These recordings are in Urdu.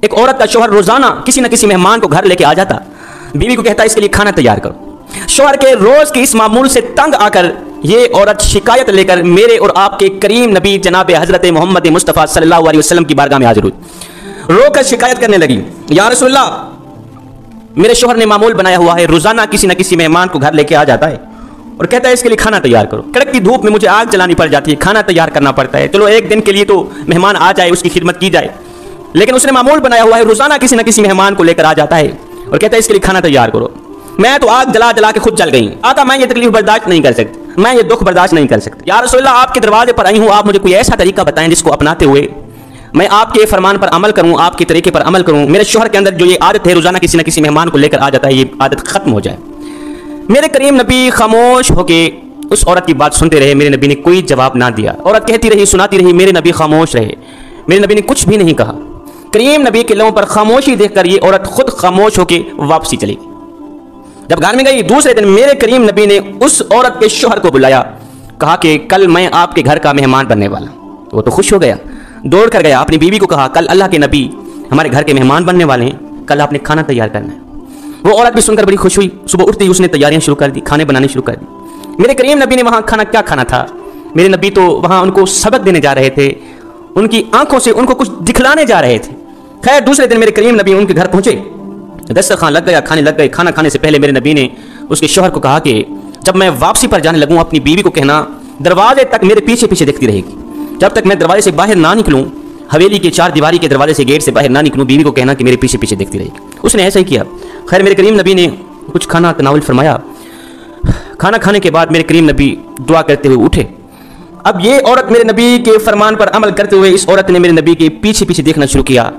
ایک عورت کا شوہر روزانہ کسی نہ کسی مہمان کو گھر لے کے آ جاتا، بیوی کو کہتا ہے اس کے لیے کھانا تیار کرو۔ شوہر کے روز کے اس معمول سے تنگ آ کر یہ عورت شکایت لے کر میرے اور آپ کے کریم نبی جناب حضرت محمد مصطفیٰ صلی اللہ علیہ وسلم کی بارگاہ میں حاضر ہوئی، رو کر شکایت کرنے لگی، یا رسول اللہ میرے شوہر نے معمول بنایا ہوا ہے، روزانہ کسی نہ کسی مہمان کو گھر لے کے آ جاتا ہے اور کہتا ہے اس کے لیے کھانا تیار کرو۔ کڑکتی دھوپ میں مجھے آگ جلانی پڑ جاتی ہے، کھانا تیار کرنا پڑتا ہے، چلو ایک دن کے لیے تو مہمان آ جائے، اس کی خدمت کی جائے، لیکن اس نے معمول بنایا ہوا ہے روزانہ کسی نہ کسی مہمان کو لے کر آ جاتا ہے اور کہتا ہے اس کے لیے کھانا تیار کرو۔ میں تو آگ جلا جلا کے خود جل گئی، آقا میں یہ تکلیف برداشت نہیں کر سکتی، میں یہ دکھ برداشت نہیں کر سکتی، یا رسول اللہ آپ کے دروازے پر آئی ہوں، آپ مجھے کوئی ایسا طریقہ بتائیں جس کو اپناتے ہوئے میں آپ کے فرمان پر عمل کروں، آپ کے طریقے پر عمل کروں، میرے شوہر کے اندر جو یہ عادت ہے روزانہ کسی نہ کسی مہمان کو لے کر آ جاتا ہے یہ عادت ختم ہو جائے۔ میرے کریم نبی خاموش ہو کے اس عورت کی بات سنتے رہے، میرے نبی نے کوئی جواب نہ دیا، عورت کہتی رہی سناتی رہی، میرے نبی خاموش رہے، میرے نبی نے کچھ بھی نہیں کہا۔ کریم نبی کے لبوں پر خاموشی دیکھ کر یہ عورت خود خاموش ہو کے واپسی چلی گئی۔ جب گھر میں گئی دوسرے دن میرے کریم نبی نے اس عورت کے شوہر کو بلایا، کہا کہ کل میں آپ کے گھر کا مہمان بننے والا ہوں۔ وہ تو خوش ہو گیا، دوڑ کر گیا اپنی بیوی کو کہا کل اللہ کے نبی ہمارے گھر کے مہمان بننے والے ہیں، کل آپ نے کھانا تیار کرنا ہے۔ وہ عورت بھی سن کر بڑی خوش ہوئی، صبح اٹھتے ہی اس نے تیاریاں شروع کر دی، کھانے بنانے شروع کر دی۔ میرے کریم نبی نے وہاں کھانا کیا کھانا تھا، میرے نبی تو وہاں ان کو سبق دینے جا رہے تھے، ان کی آنکھوں سے ان کو کچھ دکھلانے جا رہے تھے۔ خیر دوسرے دن میرے کریم نبی ان کے گھر پہنچے، دسترخوان لگ گیا، کھانے لگ گئے۔ کھانا کھانے سے پہلے میرے نبی نے اس کے شوہر کو کہا کہ جب میں واپسی پر جانے لگوں اپنی بیوی کو کہنا دروازے تک میرے پیچھے پیچھے دیکھتی رہے گی، جب تک میں دروازے سے باہر نہ نکلوں، حویلی کے چار دیواری کے دروازے سے گیٹ سے باہر نہ نکلوں، بیوی کو کہنا کہ میرے پیچھے پیچھے دیکھتی رہے گی۔ اس نے ایسا ہی کیا۔ خیر میرے کریم نبی نے کچھ کھانا تناول فرمایا، کھانا کھانے کے بعد میرے کریم نبی دعا کرتے ہوئے اٹھے۔ اب یہ عورت میرے نبی کے فرمان پر عمل کرتے ہوئے اس عورت نے میرے نبی کے پیچھے پیچھے دیکھنا شروع کیا۔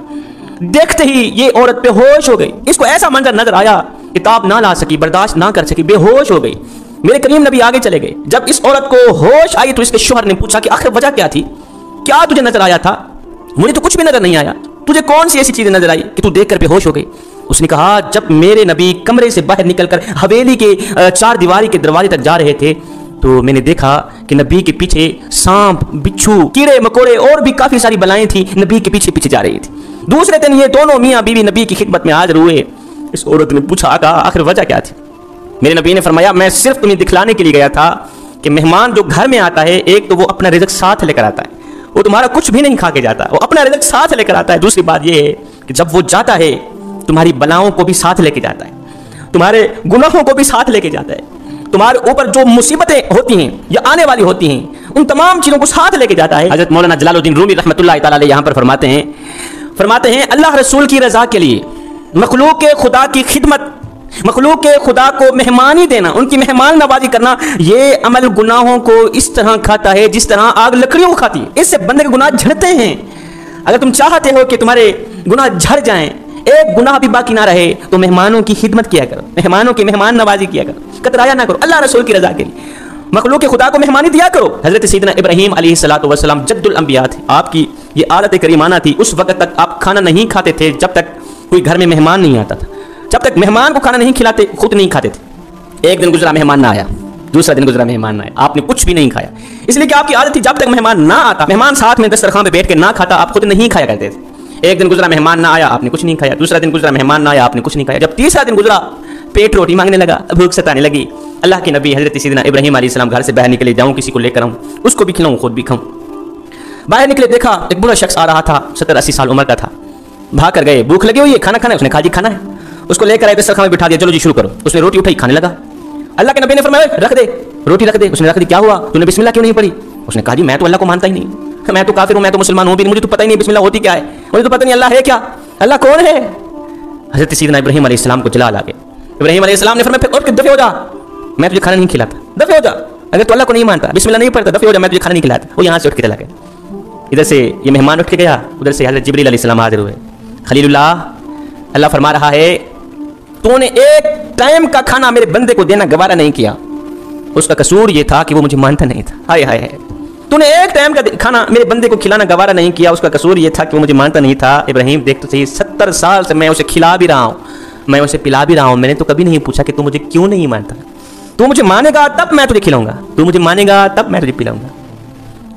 دیکھتے ہی یہ عورت بے ہوش ہو گئی، اس کو ایسا منظر نظر آیا، کتاب نہ لا سکی، برداشت نہ کر سکی، بے ہوش ہو گئی۔ میرے کریم نبی آگے چلے گئے، جب اس عورت کو ہوش آئی تو اس کے شوہر نے پوچھا کہ آخر وجہ کیا تھی، کیا تجھے نظر آیا تھا؟ مجھے تو کچھ بھی نظر نہیں آیا، تجھے کون سی ایسی چیزیں نظر آئی کہ تو دیکھ کر بے ہوش ہو گئی؟ اس نے کہا جب میرے نبی کمرے سے باہر نکل کر حویلی کے چار دیواری کے دروازے تک جا رہے تھے تو میں نے دیکھا کہ نبی کے پیچھے سانپ، بچھو، کیڑے مکوڑے اور بھی کافی ساری بلائیں تھیں، نبی کے پیچھے پیچھے جا رہی تھی۔ دوسرے دن یہ دونوں میاں بیوی نبی کی خدمت میں حاضر ہوئے۔ اس عورت نے پوچھا آقا آخر وجہ کیا تھی؟ میرے نبی نے فرمایا میں صرف تمہیں دکھلانے کے لیے گیا تھا کہ مہمان جو گھر میں آتا ہے ایک تو وہ اپنا رزق ساتھ لے کر آتا ہے، وہ تمہارا کچھ بھی نہیں کھا کے جاتا، وہ اپنا رزق ساتھ لے کر آتا ہے۔ دوسری بات یہ ہے کہ جب وہ جاتا ہے تمہاری بلاؤں کو بھی ساتھ لے کے جاتا ہے، تمہارے گناہوں کو بھی ساتھ لے کے جاتا ہے، تمہارے اوپر جو مصیبتیں ہوتی ہیں یا آنے والی ہوتی ہیں ان تمام چیزوں کو ساتھ لے کے جاتا ہے۔ حضرت مولانا جلال الدین رومی رحمۃ اللہ تعالی علیہ یہاں پر فرماتے ہیں اللہ رسول کی رضا کے لیے مخلوق کے خدا کی خدمت، مخلوق کے خدا کو مہمانی دینا، ان کی مہمان نوازی کرنا، یہ عمل گناہوں کو اس طرح کھاتا ہے جس طرح آگ لکڑیوں کو کھاتی ہے، اس سے بندے کے گناہ جھڑتے ہیں۔ اگر تم چاہتے ہو کہ تمہارے گناہ جھڑ جائیں، ایک گناہ بھی باقی نہ رہے، تو مہمانوں کی خدمت کیا کرو، مہمانوں کی مہمان نوازی کیا کرو، کترایا نہ کرو، اللہ رسول کی رضا کے لیے مخلوق کے خدا کو مہمانی دیا کرو۔ حضرت سیدنا ابراہیم علیہ الصلوۃ والسلام جد الانبیاء تھے، آپ کی یہ عادت کریمانہ تھی، اس وقت تک آپ کھانا نہیں کھاتے تھے جب تک کوئی گھر میں مہمان نہیں آتا تھا، جب تک مہمان کو کھانا نہیں کھلاتے خود نہیں کھاتے تھے۔ ایک دن گزرا مہمان نہ آیا، دوسرا دن گزرا مہمان نہ آیا، آپ نے کچھ بھی نہیں کھایا، اس لیے کہ آپ کی عادت تھی جب تک مہمان نہ آتا، مہمان ساتھ میں دسترخوان پہ بیٹھ کے نہ کھاتا آپ خود نہیں کھایا کرتے تھے۔ ایک دن گزرا مہمان نہ آیا، آپ نے کچھ نہیں کھایا، دوسرا دن گزرا مہمان نہ آیا، آپ نے کچھ نہیں کھایا، جب تیسرا دن گزرا پیٹ روٹی مانگنے لگا، بھوک ستانے لگی۔ اللہ کے نبی حضرت سیدنا ابراہیم علیہ السلام گھر سے باہر نکلے، جاؤں کسی کو لے کر آؤں، اس کو بھی کھلاؤں خود بھی کھاؤں۔ باہر نکلے دیکھا ایک بوڑھا شخص آ رہا تھا، 70-80 سال عمر کا تھا، بھاگ کر گئے، بھوک لگی ہوئی ہے کھانا کھانا ہے، اس نے کہا جی کھانا ہے، اس کو لے کر آئے دسترخوان میں بٹھا دیا، چلو جی شروع کرو، اس نے روٹی اٹھائی کھانے لگا۔ اللہ کے نبی نے فرمایا رکھ دے روٹی رکھ دے، اس نے رکھ دی، کیا ہوا تو نے بسم اللہ کیوں نہیں پڑھی؟ اس نے کہا جی میں تو اللہ کو مانتا ہی نہیں، میں تو کافر ہوں، میں تو مسلمان ہوں بھی نہیں، مجھے تو پتہ ہی نہیں بسم اللہ ہوتی کیا ہے، مجھے تو پتہ نہیں اللہ ہے کیا، اللہ کون ہے؟ حضرت سیدنا ابراہیم علیہ السلام کو جلال آ گئے۔ ابراہیم علیہ السلام نے فرمایا پھر اٹھ کے دفع ہو جا، میں تجھے کھانا نہیں کھلاتا، دفع ہو جا، اگر تو اللہ کو نہیں مانتا بسم اللہ نہیں پڑھتا دفع ہو جا، میں تجھے کھانا نہیں کھلاتا۔ وہ یہاں سے اٹھ کے چلا گیا، ادھر سے یہ مہمان اٹھ کے گیا، ادھر سے حضرت جبریل علیہ السلام حاضر ہوئے۔ خلیل اللہ، اللہ فرما رہا ہے تو نے ایک ٹائم کا کھانا میرے بندے کو دینا گوارا نہیں کیا، اس کا قصور یہ تھا کہ وہ مجھے مانتا نہیں تھا۔ ہائے ہائے ہائے، تو نے ایک ٹائم کا کھانا میرے بندے کو کھلانا گوارا نہیں کیا، اس کا قصور یہ تھا کہ وہ مجھے مانتا نہیں تھا۔ ابراہیم دیکھ تو صحیح، 70 سال سے میں اسے کھلا بھی رہا ہوں، میں اسے پلا بھی رہا ہوں، میں نے تو کبھی نہیں پوچھا کہ تو مجھے کیوں نہیں مانتا، تو مجھے مانے گا تب میں تجھے کھلاؤں گا، تو مجھے مانے گا تب میں تجھے پلاؤں گا۔